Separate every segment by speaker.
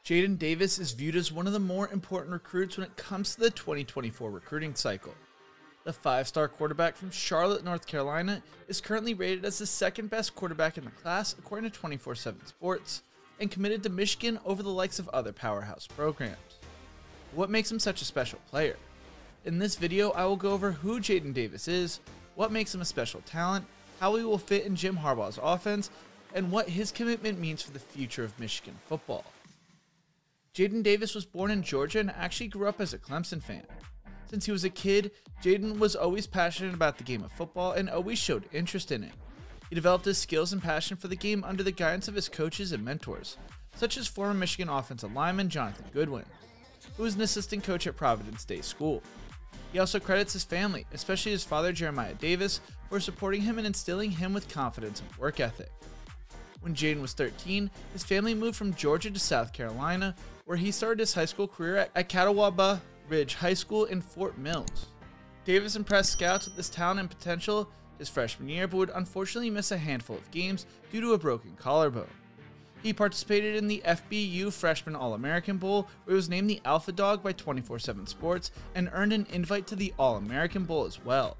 Speaker 1: Jadyn Davis is viewed as one of the more important recruits when it comes to the 2024 recruiting cycle. The 5-star quarterback from Charlotte, North Carolina is currently rated as the second best quarterback in the class according to 24/7 Sports, and committed to Michigan over the likes of other powerhouse programs. What makes him such a special player? In this video, I will go over who Jadyn Davis is, what makes him a special talent, how he will fit in Jim Harbaugh's offense, and what his commitment means for the future of Michigan football. Jadyn Davis was born in Georgia and actually grew up as a Clemson fan. Since he was a kid, Jadyn was always passionate about the game of football and always showed interest in it. He developed his skills and passion for the game under the guidance of his coaches and mentors, such as former Michigan offensive lineman Jonathan Goodwin, who was an assistant coach at Providence Day School. He also credits his family, especially his father Jeremiah Davis, for supporting him and instilling him with confidence and work ethic. When Jadyn was 13, his family moved from Georgia to South Carolina, where he started his high school career at Catawba Ridge High School in Fort Mills. Davis impressed scouts with his talent and potential his freshman year, but would unfortunately miss a handful of games due to a broken collarbone. He participated in the FBU Freshman All-American Bowl, where he was named the Alpha Dog by 24/7 Sports and earned an invite to the All-American Bowl as well.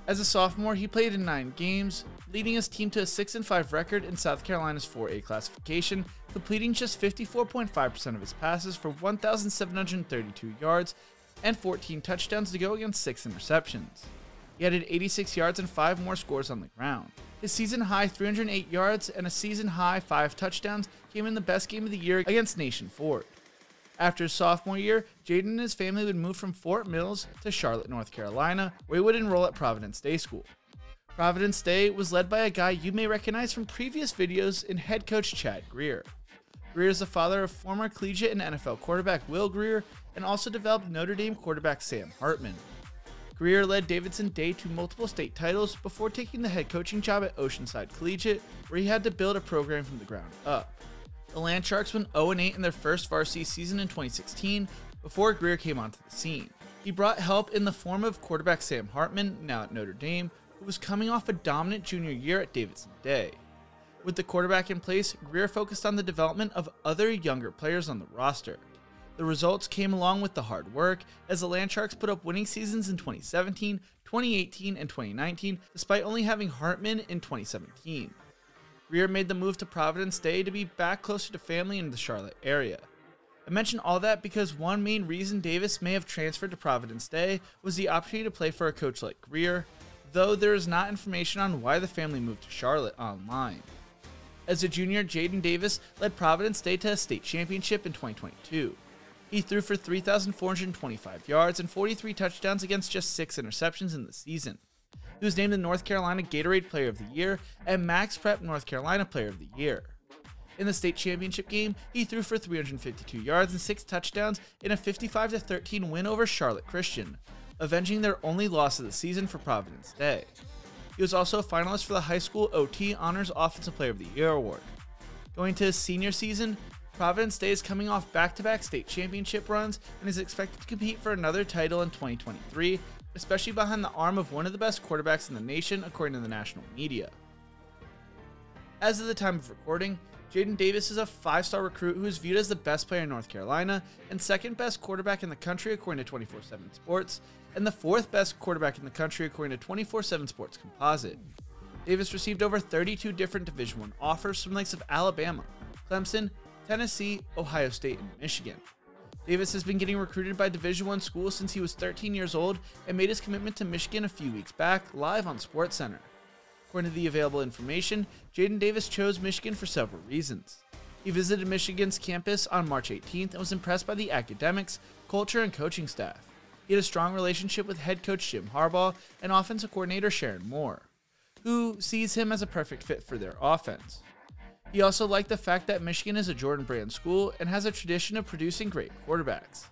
Speaker 1: As a sophomore, he played in 9 games, leading his team to a 6-5 record in South Carolina's 4A classification, completing just 54.5% of his passes for 1,732 yards and 14 touchdowns to go against 6 interceptions. He added 86 yards and 5 more scores on the ground. His season-high 308 yards and a season-high 5 touchdowns came in the best game of the year against Nation Ford. After his sophomore year, Jadyn and his family would move from Fort Mills to Charlotte, North Carolina, where he would enroll at Providence Day School. Providence Day was led by a guy you may recognize from previous videos in head coach Chad Greer. Greer is the father of former collegiate and NFL quarterback Will Greer, and also developed Notre Dame quarterback Sam Hartman. Greer led Davidson Day to multiple state titles before taking the head coaching job at Oceanside Collegiate, where he had to build a program from the ground up. The Land Sharks went 0-8 in their first varsity season in 2016 before Greer came onto the scene. He brought help in the form of quarterback Sam Hartman, now at Notre Dame, who was coming off a dominant junior year at Davidson Day. With the quarterback in place, Greer focused on the development of other younger players on the roster. The results came along with the hard work, as the Land Sharks put up winning seasons in 2017, 2018, and 2019, despite only having Hartman in 2017. Greer made the move to Providence Day to be back closer to family in the Charlotte area. I mention all that because one main reason Davis may have transferred to Providence Day was the opportunity to play for a coach like Greer, though there is not information on why the family moved to Charlotte online. As a junior, Jadyn Davis led Providence Day to a state championship in 2022. He threw for 3,425 yards and 43 touchdowns against just 6 interceptions in the season. He was named the North Carolina Gatorade Player of the Year and Max Prep North Carolina Player of the Year. In the state championship game, he threw for 352 yards and 6 touchdowns in a 55-13 win over Charlotte Christian, avenging their only loss of the season for Providence Day. He was also a finalist for the High School OT Honors Offensive Player of the Year award. Going to his senior season, Providence Day is coming off back-to-back state championship runs and is expected to compete for another title in 2023, especially behind the arm of one of the best quarterbacks in the nation according to the national media. As of the time of recording, Jadyn Davis is a 5-star recruit who is viewed as the best player in North Carolina and second best quarterback in the country according to 24/7 Sports, and the 4th best quarterback in the country according to 24/7 Sports Composite. Davis received over 32 different Division I offers from the likes of Alabama, Clemson, Tennessee, Ohio State, and Michigan. Davis has been getting recruited by Division I schools since he was 13 years old and made his commitment to Michigan a few weeks back live on SportsCenter. According to the available information, Jadyn Davis chose Michigan for several reasons. He visited Michigan's campus on March 18th and was impressed by the academics, culture, and coaching staff. He had a strong relationship with head coach Jim Harbaugh and offensive coordinator Sharon Moore, who sees him as a perfect fit for their offense. He also liked the fact that Michigan is a Jordan Brand school and has a tradition of producing great quarterbacks.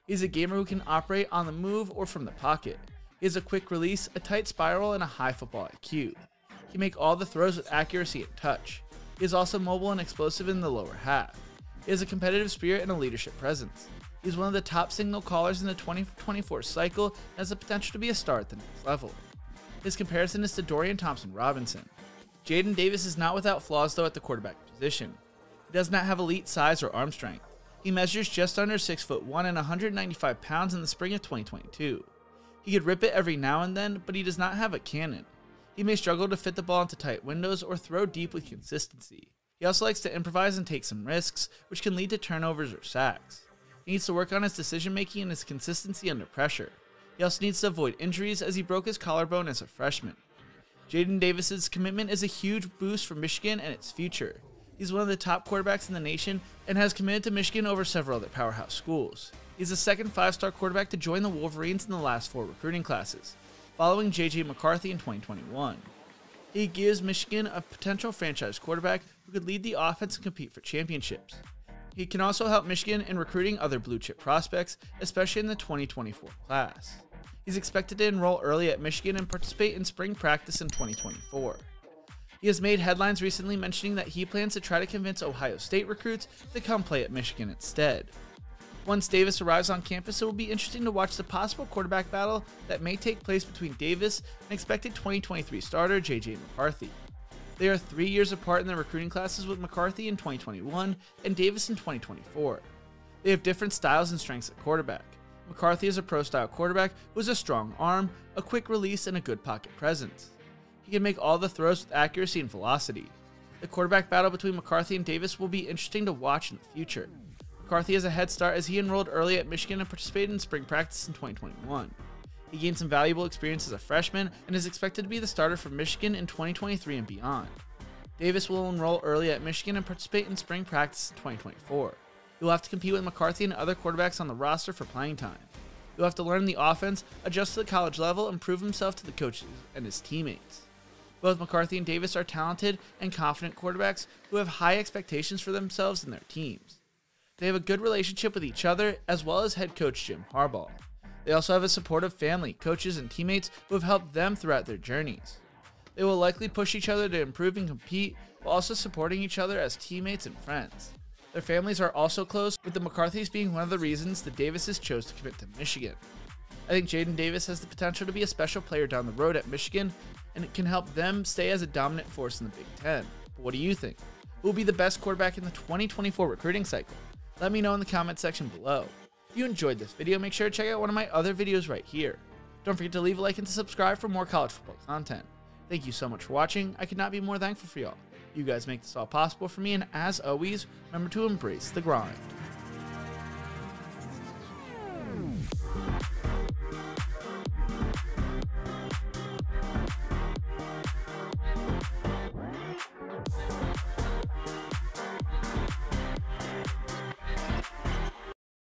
Speaker 1: He's a gamer who can operate on the move or from the pocket. He has a quick release, a tight spiral, and a high football IQ. He can make all the throws with accuracy and touch. He is also mobile and explosive in the lower half. He has a competitive spirit and a leadership presence. He is one of the top signal callers in the 2024 cycle and has the potential to be a star at the next level. His comparison is to Dorian Thompson-Robinson. Jadyn Davis is not without flaws though at the quarterback position. He does not have elite size or arm strength. He measures just under 6'1" and 195 pounds in the spring of 2022. He could rip it every now and then, but he does not have a cannon. He may struggle to fit the ball into tight windows or throw deep with consistency. He also likes to improvise and take some risks, which can lead to turnovers or sacks. He needs to work on his decision making and his consistency under pressure. He also needs to avoid injuries as he broke his collarbone as a freshman. Jadyn Davis's commitment is a huge boost for Michigan and its future. He's one of the top quarterbacks in the nation and has committed to Michigan over several other powerhouse schools. He's the second 5-star quarterback to join the Wolverines in the last 4 recruiting classes, following J.J. McCarthy in 2021. He gives Michigan a potential franchise quarterback who could lead the offense and compete for championships. He can also help Michigan in recruiting other blue-chip prospects, especially in the 2024 class. He's expected to enroll early at Michigan and participate in spring practice in 2024. He has made headlines recently mentioning that he plans to try to convince Ohio State recruits to come play at Michigan instead. Once Davis arrives on campus, it will be interesting to watch the possible quarterback battle that may take place between Davis and expected 2023 starter J.J. McCarthy. They are 3 years apart in their recruiting classes, with McCarthy in 2021 and Davis in 2024. They have different styles and strengths at quarterback. McCarthy is a pro-style quarterback who has a strong arm, a quick release, and a good pocket presence. He can make all the throws with accuracy and velocity. The quarterback battle between McCarthy and Davis will be interesting to watch in the future. McCarthy has a head start as he enrolled early at Michigan and participated in spring practice in 2021. He gained some valuable experience as a freshman and is expected to be the starter for Michigan in 2023 and beyond. Davis will enroll early at Michigan and participate in spring practice in 2024. He will have to compete with McCarthy and other quarterbacks on the roster for playing time. He will have to learn the offense, adjust to the college level, and prove himself to the coaches and his teammates. Both McCarthy and Davis are talented and confident quarterbacks who have high expectations for themselves and their teams. They have a good relationship with each other, as well as head coach Jim Harbaugh. They also have a supportive family, coaches, and teammates who have helped them throughout their journeys. They will likely push each other to improve and compete, while also supporting each other as teammates and friends. Their families are also close, with the McCarthys being one of the reasons the Davises chose to commit to Michigan. I think Jadyn Davis has the potential to be a special player down the road at Michigan, and it can help them stay as a dominant force in the Big Ten. But what do you think? Who will be the best quarterback in the 2024 recruiting cycle? Let me know in the comment section below. If you enjoyed this video, make sure to check out one of my other videos right here. Don't forget to leave a like and to subscribe for more college football content. Thank you so much for watching. I could not be more thankful for y'all. You guys make this all possible for me, and as always, remember to embrace the grind.